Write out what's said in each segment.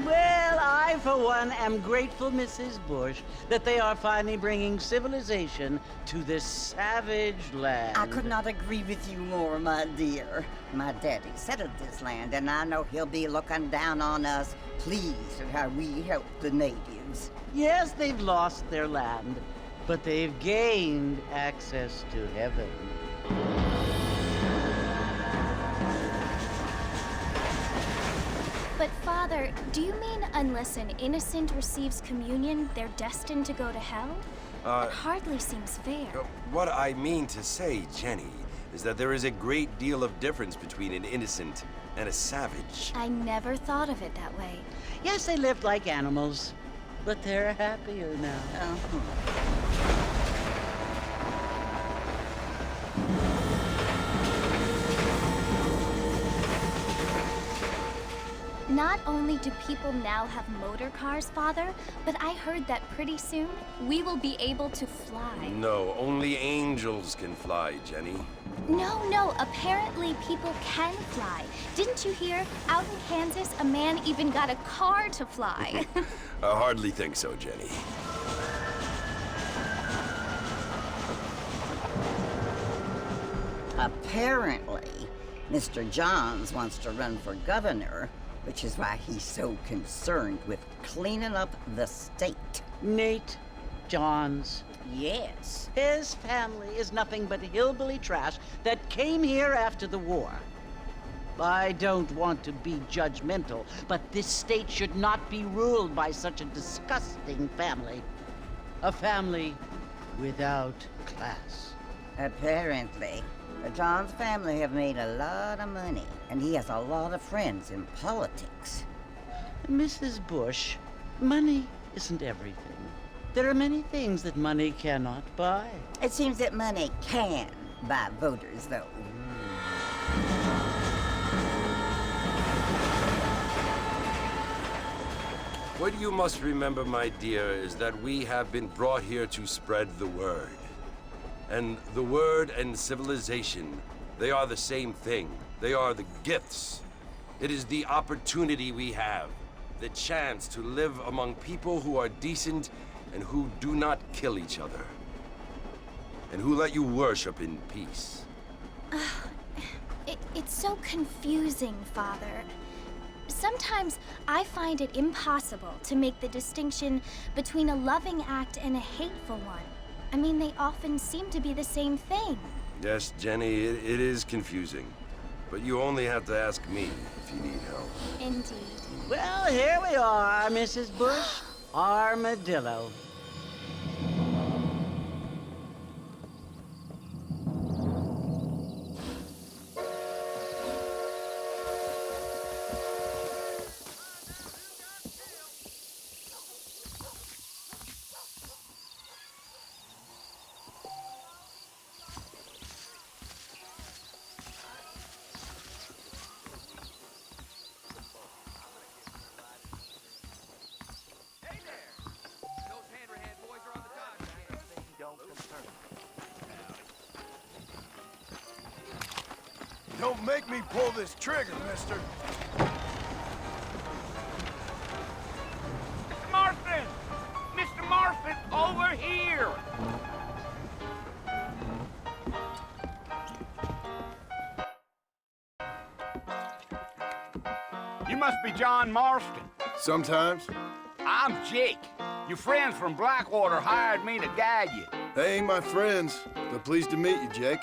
Well, I, for one, am grateful, Mrs. Bush, that they are finally bringing civilization to this savage land. I could not agree with you more, my dear. My daddy settled this land, and I know he'll be looking down on us, pleased at how we help the natives. Yes, they've lost their land, but they've gained access to heaven. But Father, do you mean unless an innocent receives communion, they're destined to go to hell? That hardly seems fair. What I mean to say, Jenny, is that there is a great deal of difference between an innocent and a savage. I never thought of it that way. Yes, they lived like animals, but they're happier now. Not only do people now have motor cars, Father, but I heard that pretty soon we will be able to fly. No, only angels can fly, Jenny. No, apparently people can fly. Didn't you hear? Out in Kansas, a man even got a car to fly. I hardly think so, Jenny. Apparently, Mr. Johns wants to run for governor, which is why he's so concerned with cleaning up the state. Nate Johns. Yes. His family is nothing but hillbilly trash that came here after the war. I don't want to be judgmental, but this state should not be ruled by such a disgusting family. A family without class. Apparently. The Johns family have made a lot of money, and he has a lot of friends in politics. Mrs. Bush, money isn't everything. There are many things that money cannot buy. It seems that money can buy voters, though. What you must remember, my dear, is that we have been brought here to spread the word. And the word and civilization, they are the same thing. They are the gifts. It is the opportunity we have, the chance to live among people who are decent and who do not kill each other, and who let you worship in peace. It's so confusing, Father. Sometimes I find it impossible to make the distinction between a loving act and a hateful one. I mean, they often seem to be the same thing. Yes, Jenny, it is confusing. But you only have to ask me if you need help. Indeed. Well, here we are, Mrs. Bush. Armadillo. Don't make me pull this trigger, mister. Marston! Mr. Marston, over here! You must be John Marston. Sometimes. I'm Jake. Your friends from Blackwater hired me to guide you. They ain't my friends, but pleased to meet you, Jake.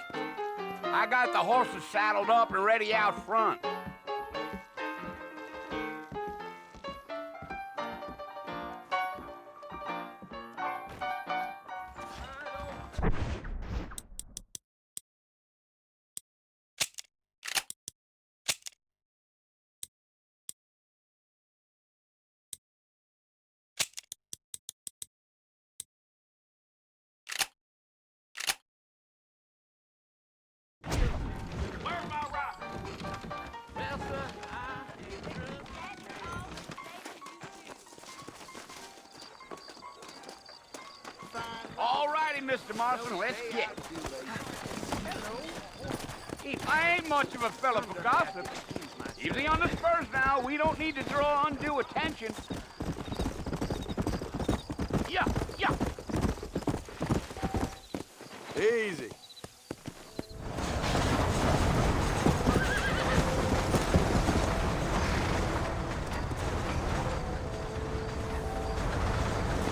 I got the horses saddled up and ready out front. All righty, Mr. Marston, let's get. If I ain't much of a fella for gossip, Easy on the spurs now. We don't need to draw undue attention. Yeah, yeah. Easy.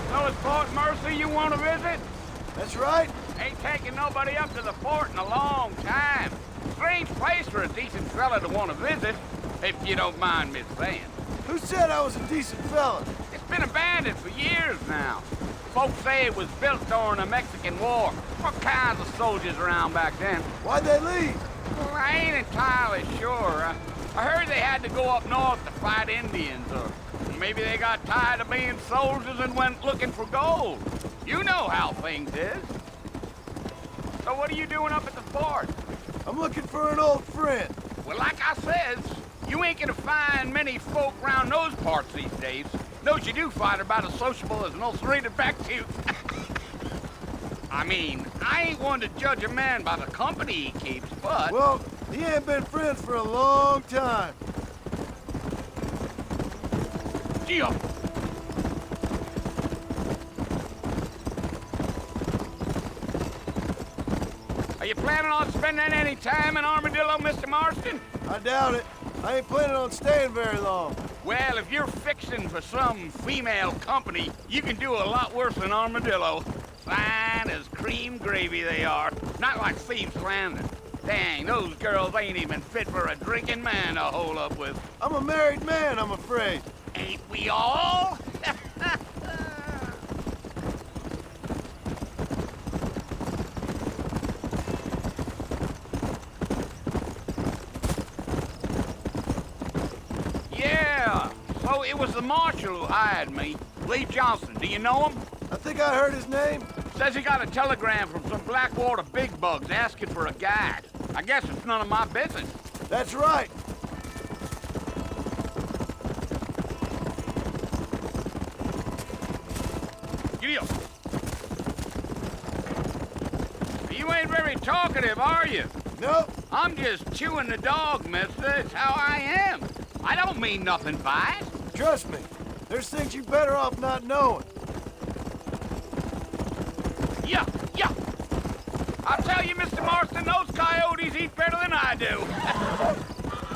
So it's Fort Mercy you want to visit? That's right. Ain't taking nobody up to the fort in a long time. Strange place for a decent fella to want to visit, if you don't mind me saying. Who said I was a decent fella? It's been abandoned for years now. Folks say it was built during the Mexican War. What kinds of soldiers around back then? Why'd they leave? Well, I ain't entirely sure. I heard they had to go up north to fight Indians, or maybe they got tired of being soldiers and went looking for gold. You know how things is. So what are you doing up at the fort? I'm looking for an old friend. Well, like I says, you ain't gonna find many folk round those parts these days. Those you do find are about as sociable as an ulcerated back tooth. I mean, I ain't one to judge a man by the company he keeps, but... Well, he ain't been friends for a long time. Gio! Are you planning on spending any time in Armadillo, Mr. Marston? I doubt it. I ain't planning on staying very long. Well, if you're fixing for some female company, you can do a lot worse than Armadillo. Fine as cream gravy they are. Not like Thieves Landing. Dang, those girls ain't even fit for a drinking man to hole up with. I'm a married man, I'm afraid. Ain't we all? Yeah, so it was the marshal who hired me. Lee Johnson, do you know him? I think I heard his name. Says he got a telegram from some Blackwater big bugs asking for a guide. I guess it's none of my business. That's right. Giddy up. You ain't very talkative, are you? Nope. I'm just chewing the dog, mister. It's how I am. I don't mean nothing by it. Trust me. There's things you better off not knowing. Yeah, yeah. I'll tell you, Mr. Marston, those coyotes eat better than I do.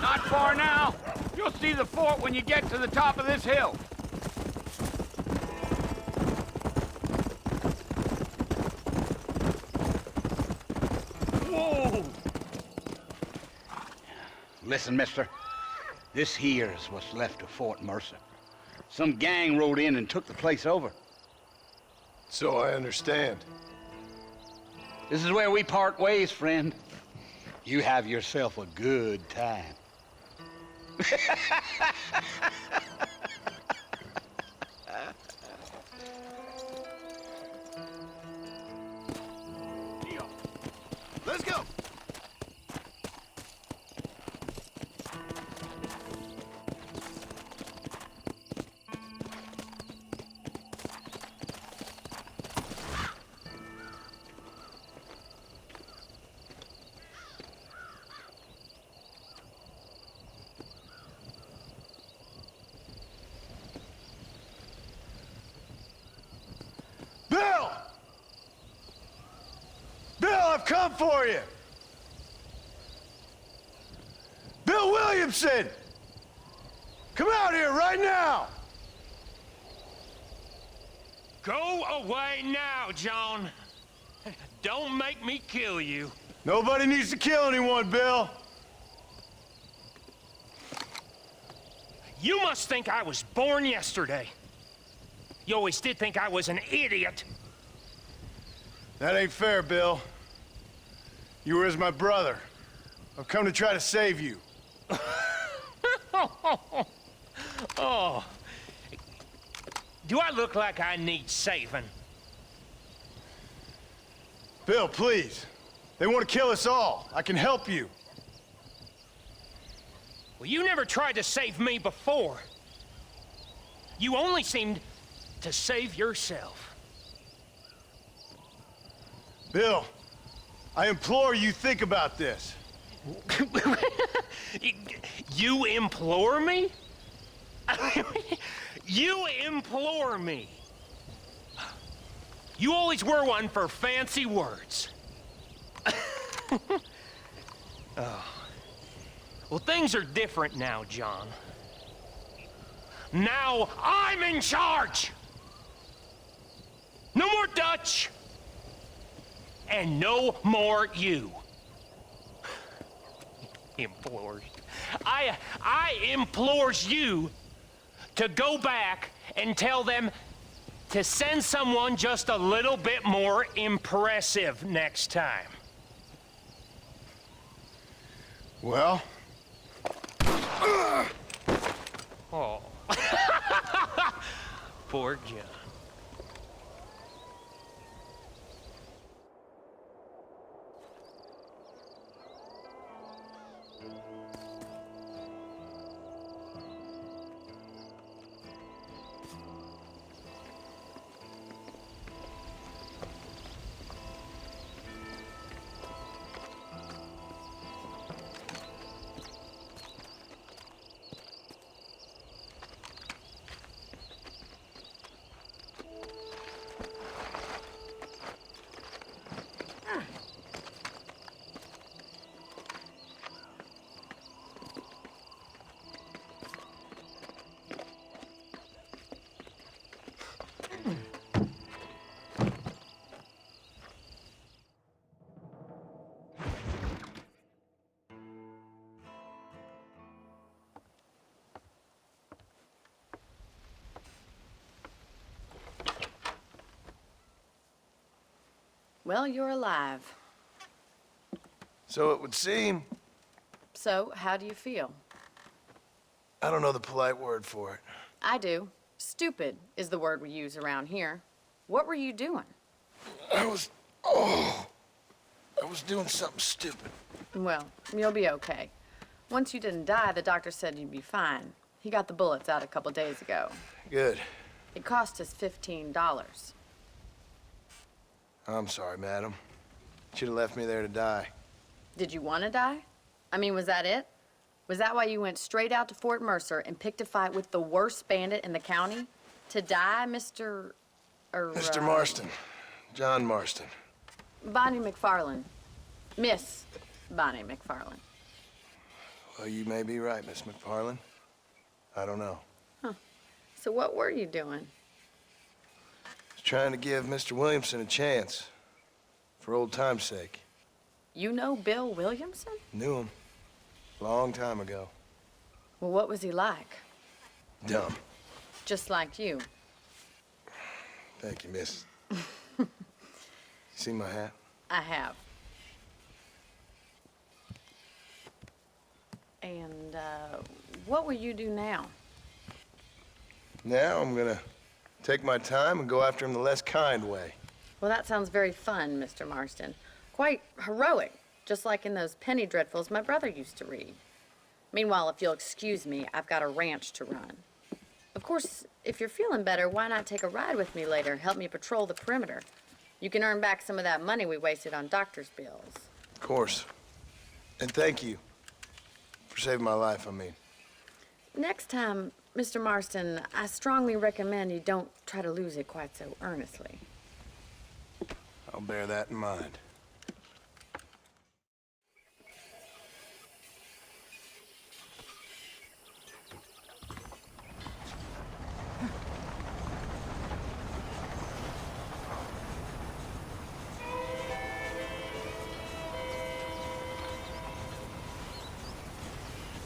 Not far now. You'll see the fort when you get to the top of this hill. Whoa! Listen, mister. This here's what's left of Fort Mercer. Some gang rode in and took the place over. So I understand. This is where we part ways, friend. You have yourself a good time. Let's go. Bill! Bill, I've come for you! Bill Williamson! Come out here right now! Go away now, John. Don't make me kill you. Nobody needs to kill anyone, Bill. You must think I was born yesterday. You always did think I was an idiot. That ain't fair, Bill. You were as my brother. I've come to try to save you. Oh. Do I look like I need saving? Bill, please. They want to kill us all. I can help you. Well, you never tried to save me before. You only seemed to save yourself. Bill, I implore you think about this. You implore me? You implore me. You always were one for fancy words. Oh. Well, things are different now, John. Now I'm in charge! No more Dutch! And no more you. Implores. I implores you to go back and tell them to send someone just a little bit more impressive next time. Well? Oh. Poor John. Well, you're alive. So it would seem. So, how do you feel? I don't know the polite word for it. I do. Stupid is the word we use around here. What were you doing? I was doing something stupid. Well, you'll be okay. Once you didn't die, the doctor said you'd be fine. He got the bullets out a couple days ago. Good. It cost us $15. I'm sorry, madam. Should have left me there to die. Did you want to die? I mean, was that it? Was that why you went straight out to Fort Mercer and picked a fight with the worst bandit in the county? To die, Mr. Mr. Marston. John Marston. Bonnie McFarland. Miss Bonnie McFarland. Well, you may be right, Miss McFarland. I don't know. So what were you doing? I was trying to give Mr. Williamson a chance. For old time's sake. You know Bill Williamson? Knew him. Long time ago. Well, what was he like? Dumb. Just like you. Thank you, miss. You see my hat? I have. And, what will you do now? Now I'm gonna take my time and go after him the less kind way. Well, that sounds very fun, Mr. Marston. Quite heroic, just like in those penny dreadfuls my brother used to read. Meanwhile, if you'll excuse me, I've got a ranch to run. Of course, if you're feeling better, why not take a ride with me later? Help me patrol the perimeter. You can earn back some of that money we wasted on doctor's bills. Of course. And thank you for saving my life, I mean. Next time, Mr. Marston, I strongly recommend you don't try to lose it quite so earnestly. I'll bear that in mind.